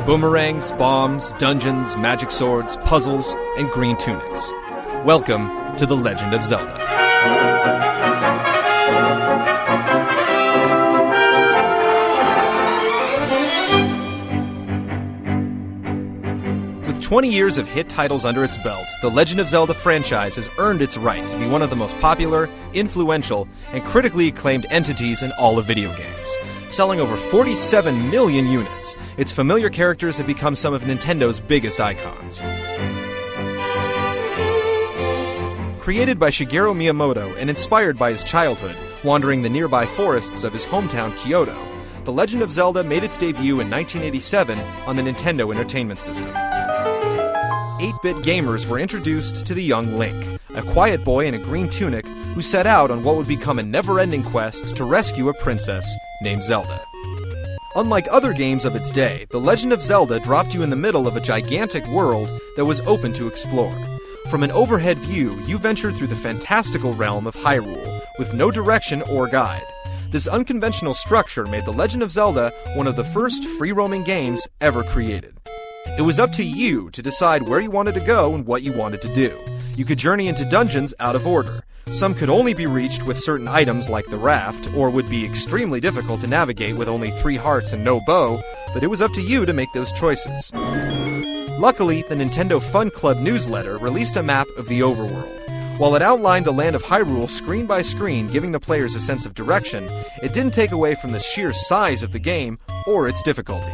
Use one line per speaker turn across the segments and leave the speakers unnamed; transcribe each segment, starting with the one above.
Boomerangs, bombs, dungeons, magic swords, puzzles, and green tunics. Welcome to The Legend of Zelda. With 20 years of hit titles under its belt, the Legend of Zelda franchise has earned its right to be one of the most popular, influential, and critically acclaimed entities in all of video games. Selling over 47 million units, its familiar characters have become some of Nintendo's biggest icons. Created by Shigeru Miyamoto and inspired by his childhood, wandering the nearby forests of his hometown Kyoto, The Legend of Zelda made its debut in 1987 on the Nintendo Entertainment System. 8-bit gamers were introduced to the young Link, a quiet boy in a green tunic who set out on what would become a never-ending quest to rescue a princess named Zelda. Unlike other games of its day, The Legend of Zelda dropped you in the middle of a gigantic world that was open to explore. From an overhead view, you ventured through the fantastical realm of Hyrule, with no direction or guide. This unconventional structure made The Legend of Zelda one of the first free-roaming games ever created. It was up to you to decide where you wanted to go and what you wanted to do. You could journey into dungeons out of order. Some could only be reached with certain items like the raft, or would be extremely difficult to navigate with only 3 hearts and no bow, but it was up to you to make those choices. Luckily, the Nintendo Fun Club newsletter released a map of the overworld. While it outlined the land of Hyrule screen by screen, giving the players a sense of direction, it didn't take away from the sheer size of the game or its difficulty.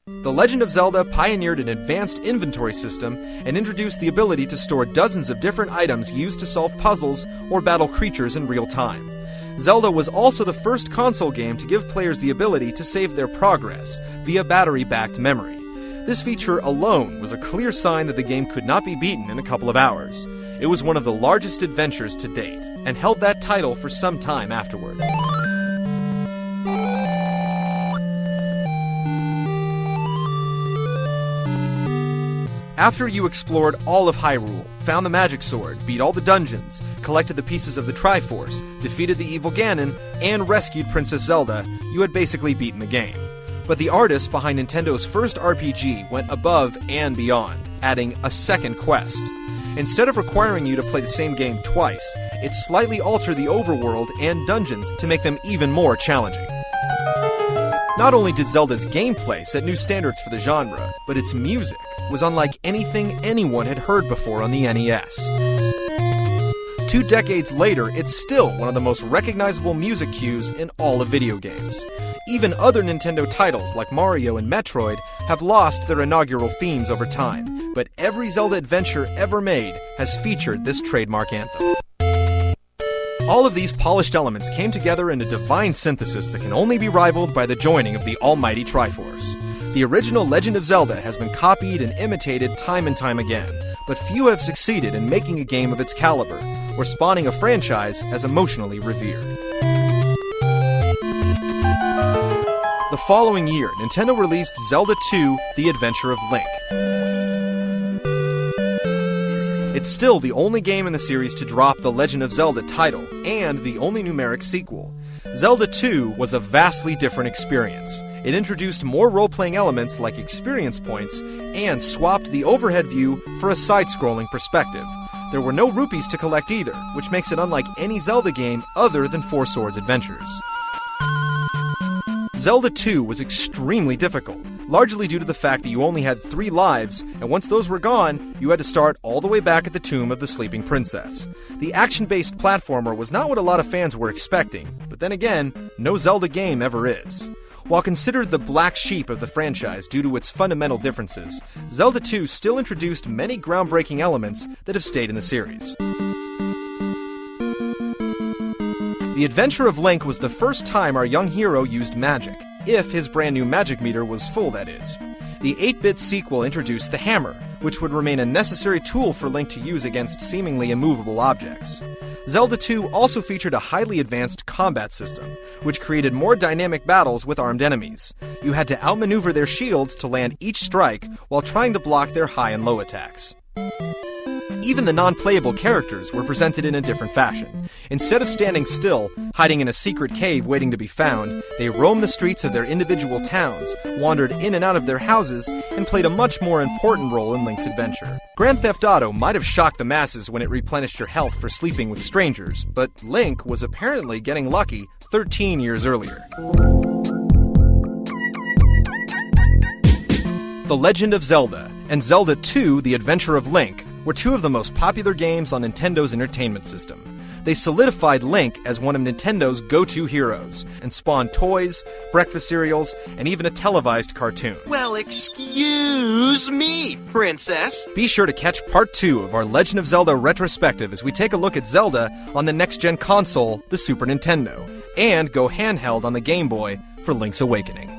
The Legend of Zelda pioneered an advanced inventory system and introduced the ability to store dozens of different items used to solve puzzles or battle creatures in real time. Zelda was also the first console game to give players the ability to save their progress via battery-backed memory. This feature alone was a clear sign that the game could not be beaten in a couple of hours. It was one of the largest adventures to date, and held that title for some time afterward. After you explored all of Hyrule, found the magic sword, beat all the dungeons, collected the pieces of the Triforce, defeated the evil Ganon, and rescued Princess Zelda, you had basically beaten the game. But the artists behind Nintendo's first RPG went above and beyond, adding a second quest. Instead of requiring you to play the same game twice, it slightly altered the overworld and dungeons to make them even more challenging. Not only did Zelda's gameplay set new standards for the genre, but its music was unlike anything anyone had heard before on the NES. 2 decades later, it's still one of the most recognizable music cues in all of video games. Even other Nintendo titles like Mario and Metroid have lost their inaugural themes over time, but every Zelda adventure ever made has featured this trademark anthem. All of these polished elements came together in a divine synthesis that can only be rivaled by the joining of the almighty Triforce. The original Legend of Zelda has been copied and imitated time and time again, but few have succeeded in making a game of its caliber, or spawning a franchise as emotionally revered. The following year, Nintendo released Zelda 2: The Adventure of Link. It's still the only game in the series to drop the Legend of Zelda title, and the only numeric sequel. Zelda 2 was a vastly different experience. It introduced more role-playing elements like experience points, and swapped the overhead view for a side-scrolling perspective. There were no rupees to collect either, which makes it unlike any Zelda game other than Four Swords Adventures. Zelda 2 was extremely difficult, largely due to the fact that you only had 3 lives, and once those were gone, you had to start all the way back at the tomb of the sleeping princess. The action-based platformer was not what a lot of fans were expecting, but then again, no Zelda game ever is. While considered the black sheep of the franchise due to its fundamental differences, Zelda 2 still introduced many groundbreaking elements that have stayed in the series. The Adventure of Link was the first time our young hero used magic, if his brand new magic meter was full, that is. The 8-bit sequel introduced the hammer, which would remain a necessary tool for Link to use against seemingly immovable objects. Zelda 2 also featured a highly advanced combat system, which created more dynamic battles with armed enemies. You had to outmaneuver their shields to land each strike while trying to block their high and low attacks. Even the non-playable characters were presented in a different fashion. Instead of standing still, hiding in a secret cave waiting to be found, they roamed the streets of their individual towns, wandered in and out of their houses, and played a much more important role in Link's adventure. Grand Theft Auto might have shocked the masses when it replenished your health for sleeping with strangers, but Link was apparently getting lucky 13 years earlier. The Legend of Zelda and Zelda 2: The Adventure of Link were two of the most popular games on Nintendo's entertainment system. They solidified Link as one of Nintendo's go-to heroes, and spawned toys, breakfast cereals, and even a televised cartoon.
Well, excuse me, Princess.
Be sure to catch Part 2 of our Legend of Zelda retrospective as we take a look at Zelda on the next-gen console, the Super Nintendo, and go handheld on the Game Boy for Link's Awakening.